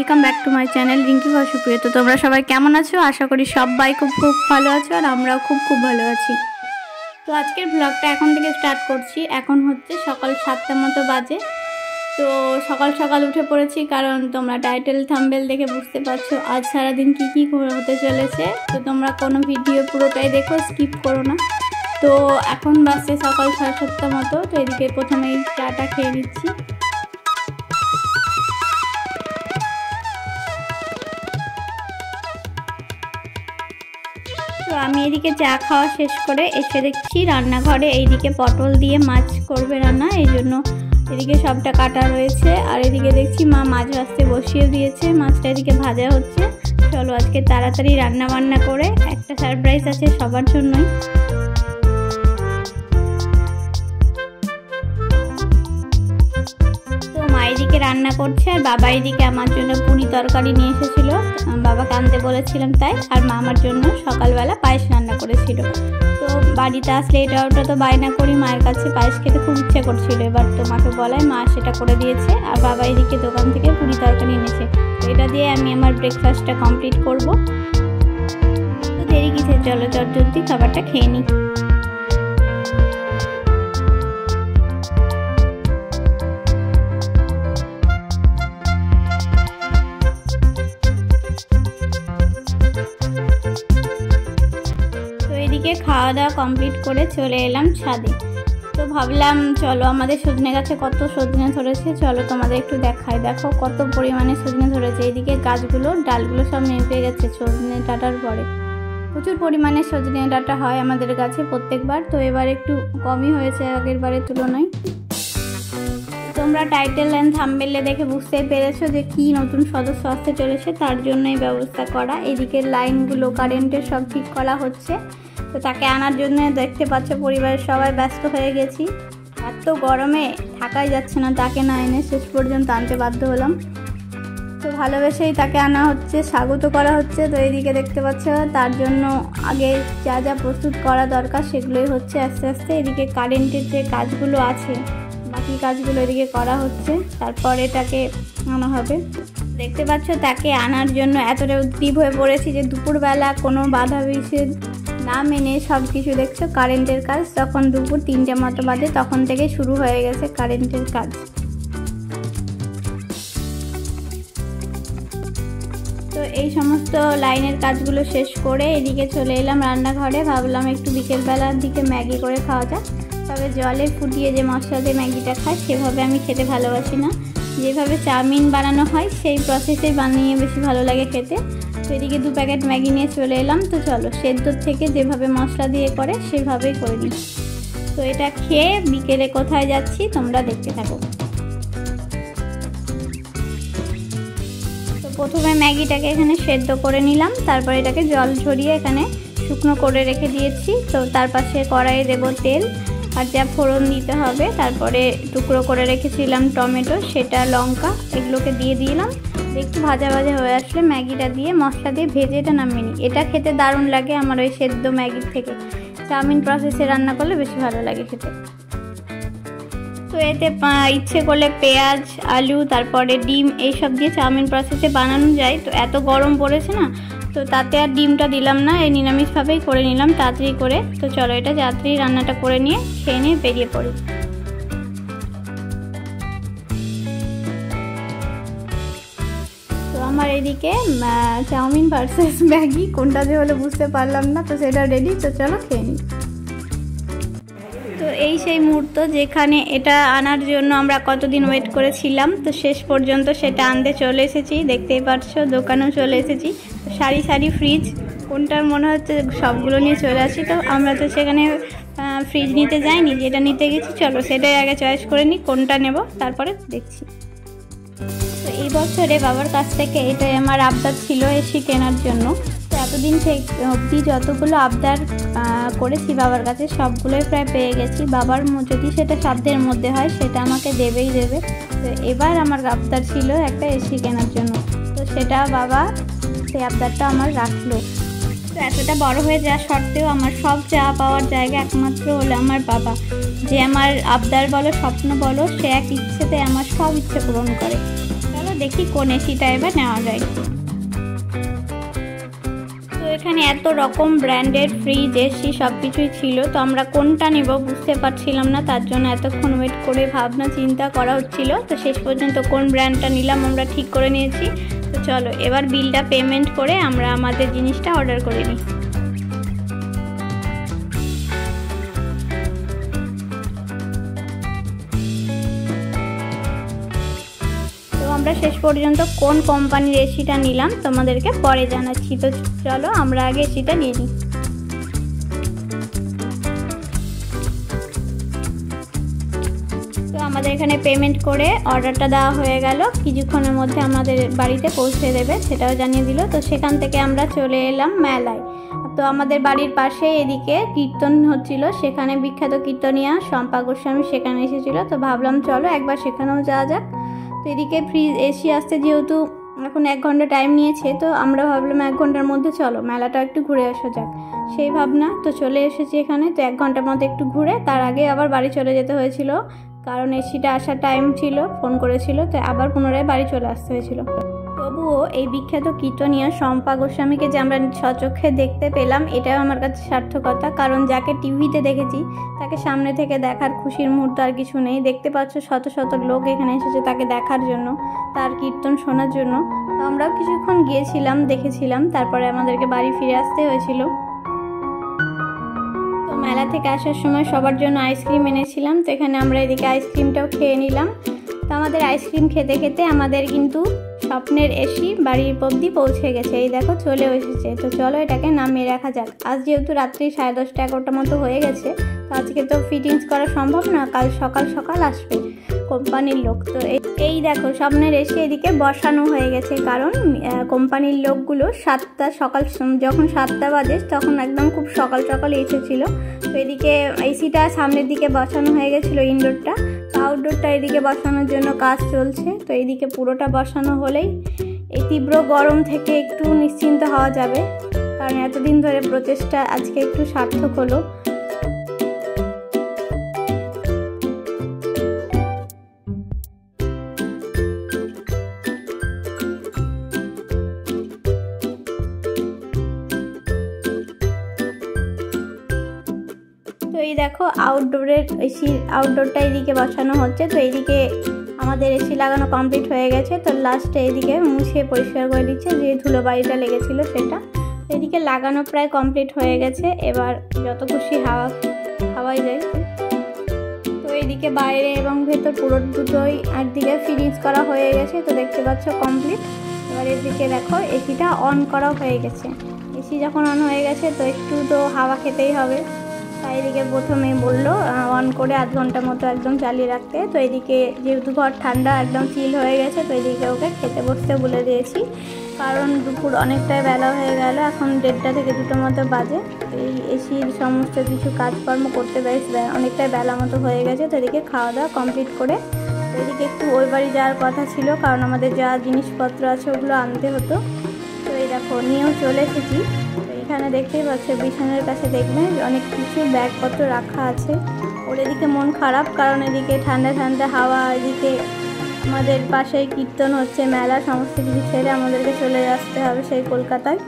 Welcome back to my channel Rinki সুপ্রিয়। তো তোমরা সবাই কেমন আছো? আশা করি সবাই খুব ভালো আছো আর আমরাও খুব ভালো আছি। তো আজকের ব্লগটা এখন থেকে স্টার্ট করছি। এখন হচ্ছে সকাল 7টার মতো বাজে। তো সকাল সকাল উঠে পড়েছি, কারণ তোমরা টাইটেল থাম্বনেল দেখে বুঝতে পারছো আজ সারাদিন কী হতে চলেছে। তো তোমরা কোনো ভিডিও পুরোটাই দেখো, স্কিপ করো না। তো এখন বাজছে সকাল 7:30 মতো। তো এদিকে প্রথমেই চাটা খেয়ে নিচ্ছি। তো আমি এদিকে চা খাওয়া শেষ করে এসে দেখছি রান্নাঘরে এইদিকে পটল দিয়ে মাছ করবে রান্না, এই জন্য এদিকে সবটা কাটা রয়েছে। আর এদিকে দেখছি মা মাছ ভাজতে বসিয়ে দিয়েছে, মাছটা এদিকে ভাজা হচ্ছে। চলো আজকে তাড়াতাড়ি রান্না বান্না করে, একটা সারপ্রাইজ আছে সবার জন্যই। তো মা এদিকে রান্না করছে আর বাবা এদিকে আমার জন্য পুরি তরকারি নিয়ে এসেছিল। বাবাকে আনতে বলেছিলাম তাই, আর মা আমার জন্য সকালবেলা পায়েস রান্না করেছিল। তো বাড়িতে আসলে এটা ওটা তো বায়না করি, মায়ের কাছে পায়েস খেতে খুব ইচ্ছে করছিল। এবার তো মাকে বলায় মা সেটা করে দিয়েছে, আর বাবা এদিকে দোকান থেকে পুরি তরকারি এনেছে। তো এটা দিয়ে আমি আমার ব্রেকফাস্টটা কমপ্লিট করব। তো দেরি কিসে, চলো জলদি খাবারটা খেয়ে নিই। খাওয়া দাওয়া কমপ্লিট করে চলে এলাম ছাদে। তো ভাবলাম চলো আমাদের সজনে গাছে কত সজনে ধরেছে, চলো তোমাদের একটু দেখাই। দেখো কত পরিমাণে সজনে ধরেছে। এইদিকে গাছগুলো ডালগুলো সব মেপে গেছে সজনে ডাঁটার পরে। প্রচুর পরিমাণে সজনে ডাঁটা হয় আমাদের গাছে প্রত্যেকবার, তো এবার একটু কমই হয়েছে আগের বারের তুলনায়। তোমরা টাইটেল অ্যান্ড থাম্বনেলে দেখে বুঝতেই পেরেছো যে কি নতুন সদস্য আসতে চলেছে, তার জন্যই ব্যবস্থা করা। এদিকে লাইনগুলো কারেন্টের সব ঠিক করা হচ্ছে। তো তাকে আনার জন্য দেখতে পাচ্ছ পরিবারের সবাই ব্যস্ত হয়ে গেছি। এত গরমে থাকাই যাচ্ছে না, তাকে না এনে শেষ পর্যন্ত আনতে বাধ্য হলাম। তো ভালোবেসেই তাকে আনা হচ্ছে, স্বাগত করা হচ্ছে। তো এইদিকে দেখতে পাচ্ছ তার জন্য আগে যা যা প্রস্তুত করা দরকার সেগুলোই হচ্ছে আস্তে আস্তে। এদিকে কারেন্টের যে কাজগুলো আছে বাকি কাজগুলো এদিকে করা হচ্ছে, তারপর এটাকে আনা হবে। দেখতে পাচ্ছ তাকে আনার জন্য এতটা উদ্গ্রীব হয়ে পড়েছি যে দুপুরবেলা কোনো বাধা বিশেষ না মেনে সব কিছু দেখছো কারেন্টের কাজ। তখন দুপুর 3টে মতো বাজে, তখন থেকে শুরু হয়ে গেছে কারেন্টের কাজ। তো এই সমস্ত লাইনের কাজগুলো শেষ করে এদিকে চলে এলাম রান্নাঘরে। ভাবলাম একটু বিকেলবেলার দিকে ম্যাগি করে খাওয়া যাক। তবে জলে ফুটিয়ে যে মশলা দিয়ে ম্যাগিটা খাই সেভাবে আমি খেতে ভালোবাসি না। যেভাবে চাউমিন বানানো হয় সেই প্রসেসে বানিয়ে বেশি ভালো লাগে খেতে। তো এদিকে 2 প্যাকেট ম্যাগি নিয়ে চলে এলাম। তো চলো সেদ্ধর থেকে যেভাবে মশলা দিয়ে করে সেভাবেই করে নিই। তো এটা খেয়ে বিকেলে কোথায় যাচ্ছি তোমরা দেখতে থাকো। তো প্রথমে ম্যাগিটাকে এখানে সেদ্ধ করে নিলাম, তারপর এটাকে জল ঝরিয়ে এখানে শুকনো করে রেখে দিয়েছি। তো তার পাশে কড়াইয়ে দেবো তেল আর যা ফোড়ন দিতে হবে। তারপরে টুকরো করে রেখেছিলাম টমেটো, সেটা লঙ্কা, এগুলোকে দিয়ে দিলাম। একটু ভাজা ভাজা হয়ে আসলে ম্যাগিটা দিয়ে মশলা দিয়ে ভেজে এটা নামিয়ে নিই। এটা খেতে দারুণ লাগে আমার ওই সেদ্ধ ম্যাগির থেকে। চাউমিন প্রসেসে রান্না করলে বেশি ভালো লাগে খেতে। তো এতে ইচ্ছে করলে পেঁয়াজ, আলু, তারপরে ডিম এইসব দিয়ে চাউমিন প্রসেসে বানানো যায়। তো এত গরম পড়েছে না, তো তাতে আর ডিমটা দিলাম না, এই নিরামিষভাবেই করে নিলাম তাড়াতাড়ি করে। তো চলো এটা তাড়াতাড়ি রান্নাটা করে নিয়ে খেয়ে নিয়ে বেরিয়ে পড়ি। তো আমার এদিকে চাউমিন ভার্সেস ম্যাগি কোনটা যে হলো বুঝতে পারলাম না, তো সেটা রেডি। তো চলো খেয়ে নিই। তো এই সেই মুহূর্ত যেখানে এটা আনার জন্য আমরা কতদিন ওয়েট করেছিলাম। তো শেষ পর্যন্ত সেটা আনতে চলে এসেছি, দেখতেই পাচ্ছো দোকানেও চলে এসেছি। সারি সারি ফ্রিজ, কোনটার মনে হচ্ছে সবগুলো নিয়ে চলে আসি। তো আমরা তো সেখানে ফ্রিজ নিতে যাইনি, যেটা নিতে গেছি চলো সেটাই আগে চয়েস করে নিই কোনটা নেব, তারপরে দেখছি। তো এই বছরে বাবার কাছ থেকে এটাই আমার আবদার ছিল এসি কেনার জন্য। তো এতদিন থেকে অবধি যতগুলো আবদার করেছি বাবার কাছে সবগুলোই প্রায় পেয়ে গেছি। বাবার যদি সেটা সাধ্যের মধ্যে হয় সেটা আমাকে দেবেই দেবে। তো এবার আমার আবদার ছিল একটা এসি কেনার জন্য, তো সেটা বাবা সেই আবদারটা আমার রাখলো। তো এতটা বড় হয়ে যাওয়া সত্ত্বেও আমার সব চাওয়া পাওয়ার জায়গা একমাত্র হলো আমার বাবা, যে আমার আবদার বলো স্বপ্ন বলো সে এক ইচ্ছেতে আমার সব ইচ্ছে পূরণ করে। চলো দেখি কোন এসিটা এবার নেওয়া যায়। তো এখানে এত রকম ব্র্যান্ডেড ফ্রিজ এসি সব কিছুই ছিল, তো আমরা কোনটা নেব বুঝতে পারছিলাম না, তার জন্য এতক্ষণ ওয়েট করে ভাবনা চিন্তা করা হচ্ছিল। তো শেষ পর্যন্ত কোন ব্র্যান্ডটা নিলাম আমরা ঠিক করে নিয়েছি। তো চলো এবার বিলটা পেমেন্ট করে আমরা আমাদের জিনিসটা অর্ডার করে নিই। আমরা শেষ পর্যন্ত কোন কোম্পানির এসিটা নিলাম তোমাদেরকে পরে জানাচ্ছি। তো চলো আমরা আগে এসিটা নিয়ে নিই। তো আমাদের এখানে পেমেন্ট করে অর্ডারটা দেওয়া হয়ে গেল, কিছুক্ষণের মধ্যে আমাদের বাড়িতে পৌঁছে দেবে সেটাও জানিয়ে দিল। তো সেখান থেকে আমরা চলে এলাম মেলায়। তো আমাদের বাড়ির পাশে এদিকে কীর্তন হচ্ছিল, সেখানে বিখ্যাত কীর্তনিয়া শম্পা গোস্বামী সেখানে এসেছিলো। তো ভাবলাম চলো একবার সেখানেও যাওয়া যাক। তো এদিকে ফ্রিজ এসি আসতে যেহেতু এখন 1 ঘন্টা টাইম নিয়েছে, তো আমরা ভাবলাম 1 ঘন্টার মধ্যে চলো মেলাটা একটু ঘুরে আসা যাক, সেই ভাবনা। তো চলে এসেছি এখানে। তো 1 ঘন্টার মধ্যে একটু ঘুরে তার আগে আবার বাড়ি চলে যেতে হয়েছিল, কারণ এসিটা আসার টাইম ছিল, ফোন করেছিল, তো আবার পুনরায় বাড়ি চলে আসতে হয়েছিল। তবুও এই বিখ্যাত কীর্তনিয়া শম্পা গোস্বামীকে যে আমরা স্বচক্ষে দেখতে পেলাম এটাও আমার কাছে সার্থকতা, কারণ যাকে টিভিতে দেখেছি তাকে সামনে থেকে দেখার খুশির মুহূর্ত আর কিছু নেই। দেখতে পাচ্ছ শত শত লোক এখানে এসেছে তাকে দেখার জন্য, তার কীর্তন শোনার জন্য। তো আমরাও কিছুক্ষণ গিয়েছিলাম, দেখেছিলাম, তারপরে আমাদেরকে বাড়ি ফিরে আসতে হয়েছিল। তো মেলা থেকে আসার সময় সবার জন্য আইসক্রিম এনেছিলাম, তো এখানে আমরা এদিকে আইসক্রিমটাও খেয়ে নিলাম। তো আমাদের আইসক্রিম খেতে খেতে আমাদের কিন্তু স্বপ্নের এসি বাড়ির অবধি পৌঁছে গেছে। এই দেখো চলেও এসেছে। তো চলো এটাকে নামিয়ে রাখা যাক। আজ যেহেতু রাত্রি 10:30 11টা মতো হয়ে গেছে, তো আজকে তো ফিটিংস করা সম্ভব না, কাল সকাল সকাল আসবে কোম্পানির লোক। তো এই দেখো স্বপ্নের এসি এদিকে বসানো হয়ে গেছে, কারণ কোম্পানির লোকগুলো যখন 7টা বাজে তখন একদম খুব সকাল সকাল এসেছিল। তো এদিকে এসিটা সামনের দিকে বসানো হয়ে গেছিলো ইনডোরটা, আউটডোরটা এদিকে বসানোর জন্য কাজ চলছে। তো এইদিকে পুরোটা বসানো হলেই এই তীব্র গরম থেকে একটু নিশ্চিন্ত হওয়া যাবে, কারণ এতদিন ধরে প্রচেষ্টা আজকে একটু সার্থক হলো। তো এই দেখো আউটডোরটা এদিকে বসানো হচ্ছে। তো এইদিকে আমাদের এসি লাগানো কমপ্লিট হয়ে গেছে। তো লাস্টে এদিকে মুছে পরিষ্কার করে দিচ্ছে, যে ধুলো বাড়িটা লেগেছিল সেটা। এদিকে লাগানো প্রায় কমপ্লিট হয়ে গেছে, এবার যত খুশি হাওয়াই যায়। তো এইদিকে বাইরে এবং ভেতর পুরো দুটোই একদিকে ফিনিশ করা হয়ে গেছে। তো দেখতে পাচ্ছ কমপ্লিট। এবার এদিকে দেখো এসিটা অন করা হয়ে গেছে। এসি যখন অন হয়ে গেছে তো একটু তো হাওয়া খেতেই হবে, তাই এদিকে প্রথমে বললো অন করে 1/2 ঘন্টা মতো একদম চালিয়ে রাখতে। তো এদিকে যেহেতু ঘর ঠান্ডা একদম চিল হয়ে গেছে, তো এদিকে ওকে খেতে বসতে বলে দিয়েছি, কারণ দুপুর অনেকটাই বেলা হয়ে গেল, এখন 1:30 থেকে 2টো মতো বাজে। এই এসির সমস্ত কিছু কাজকর্ম করতে অনেকটাই বেলা মতো হয়ে গেছে। তো এদিকে খাওয়া দাওয়া কমপ্লিট করে তো এদিকে একটু ওই বাড়ি যাওয়ার কথা ছিল, কারণ আমাদের যা জিনিসপত্র আছে ওগুলো আনতে হতো। তো এই দেখো নিয়েও চলে এসেছি। এখানে দেখতেই পাচ্ছ বিছানার কাছে দেখবে অনেক কিছু ব্যাগপত্র রাখা আছে। ওর এদিকে মন খারাপ, কারণ এদিকে ঠান্ডা ঠান্ডা হাওয়া, এদিকে আমাদের পাশেই কীর্তন হচ্ছে, মেলা, সমস্ত কিছু ছেড়ে আমাদেরকে চলে আসতে হবে সেই কলকাতায়।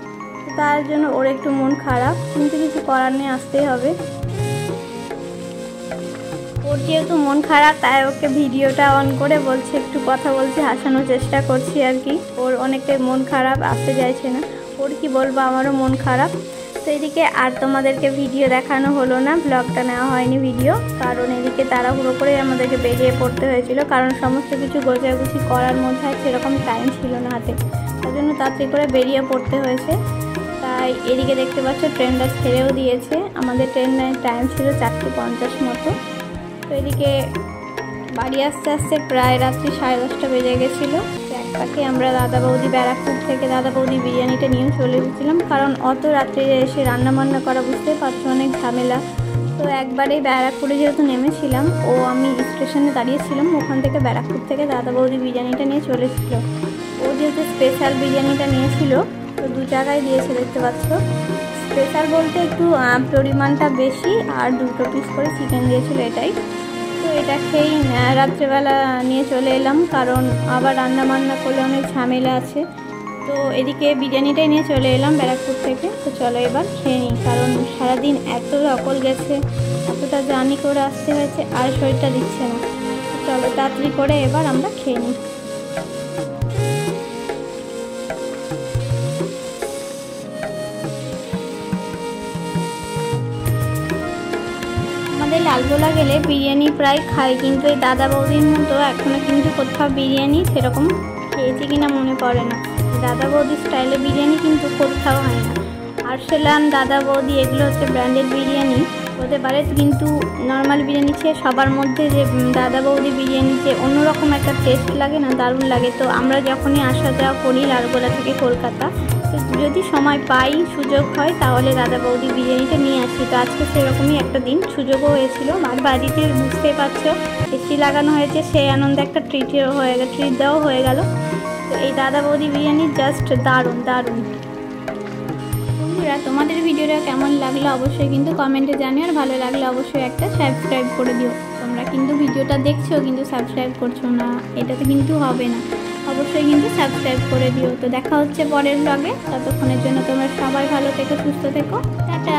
তার জন্য ওর একটু মন খারাপ, কিন্তু কিছু করার নেই, আসতেই হবে। ওর যেহেতু মন খারাপ তাই ওকে ভিডিওটা অন করে বলছে, একটু কথা বলছি, হাসানোর চেষ্টা করছি আর কি। ওর অনেকটাই মন খারাপ, আসতে চাইছে না। ওর কি বলবো, আমারও মন খারাপ। তো এদিকে আর তোমাদেরকে ভিডিও দেখানো হলো না, ব্লগটা নেওয়া হয়নি ভিডিও, কারণ এদিকে তাড়াহুড়ো করে আমাদেরকে বেরিয়ে পড়তে হয়েছিল, কারণ সমস্ত কিছু গোছাগুছি করার মধ্যে সেরকম টাইম ছিল না হাতে, তার জন্য তাড়াতাড়ি করে বেরিয়ে পড়তে হয়েছে। তাই এদিকে দেখতে পাচ্ছ ট্রেনটা ছেড়েও দিয়েছে, আমাদের ট্রেনের টাইম ছিল 4:50 মতো। তো এদিকে বাড়ি আসতে আসতে প্রায় রাত্রি 10:30 বেজে গেছিলো। এক পাখি আমরা দাদা বৌদি ব্যারাকপুর থেকে দাদা বৌদি বিরিয়ানিটা নিয়েও চলে এসেছিলাম, কারণ অত রাত্রে এসে রান্নাবান্না করা বুঝতে পারছো অনেক ঝামেলা। তো একবারেই ব্যারাকপুরে যেহেতু নেমেছিলাম, আমি স্টেশনে দাঁড়িয়েছিলাম, ওখান থেকে ব্যারাকপুর থেকে দাদা বৌদি বিরিয়ানিটা নিয়ে চলে এসেছিলো। ও যেহেতু স্পেশাল বিরিয়ানিটা নিয়েছিল, তো 2 জায়গায় দিয়েছে দেখতে পাচ্ছ। স্পেশাল বলতে একটু পরিমাণটা বেশি আর 2টো পিস করে চিকেন দিয়েছিল, এটাই। তো তো এটা খেয়েই রাত্রেবেলা নিয়ে চলে এলাম, কারণ আবার রান্না বান্না করলে অনেক ঝামেলা আছে। তো এদিকে বিরিয়ানিটাই নিয়ে চলে এলাম ব্যারাকপুর থেকে। তো চলো এবার খেয়ে নিই, কারণ সারাদিন এত ধকল গেছে, এতটা জার্নি করে আসতে হয়েছে, আর শরীরটা দিচ্ছে না। তো চলো তাড়াতাড়ি করে এবার আমরা খেয়ে নিই। আমাদের লালগোলা গেলে বিরিয়ানি প্রায় খাই, কিন্তু এই দাদা বৌদির মতো এখনও কিন্তু কোথাও বিরিয়ানি সেরকম খেয়েছি কিনা মনে পড়ে না। দাদা বৌদির স্টাইলে বিরিয়ানি কিন্তু কোথাও হয় না। আরসালান, দাদা বৌদি এগুলো হচ্ছে ব্র্যান্ডেড বিরিয়ানি হতে পারে, কিন্তু নর্মাল বিরিয়ানি খেয়ে সবার মধ্যে যে দাদা বৌদি বিরিয়ানিতে অন্যরকম একটা টেস্ট লাগে না, দারুণ লাগে। তো আমরা যখনই আসা যাওয়া করি লালগোলা থেকে কলকাতা, তো যদি সময় পাই, সুযোগ হয়, তাহলে দাদা বৌদি বিরিয়ানিটা নিয়ে আসি। তো আজকে সেরকমই একটা দিন, সুযোগও হয়েছিল। আর বাড়িতে বুঝতেই পারছো এসি লাগানো হয়েছে, সেই আনন্দে একটা ট্রিট দেওয়া হয়ে গেল। তো এই দাদা বৌদি বিরিয়ানি জাস্ট দারুণ দারুণ। বন্ধুরা, তোমাদের ভিডিওটা কেমন লাগলো অবশ্যই কিন্তু কমেন্টে জানিও, আর ভালো লাগলে অবশ্যই একটা সাবস্ক্রাইব করে দিও। তোমরা কিন্তু ভিডিওটা দেখছো কিন্তু সাবস্ক্রাইব করছো না, এটাতে কিন্তু হবে না। অবশ্যই কিন্তু সাবস্ক্রাইব করে দিও। তো দেখা হচ্ছে পরের ব্লগে, ততক্ষণের জন্য তোমরা সবাই ভালো থেকো, সুস্থ থেকো, টাটা।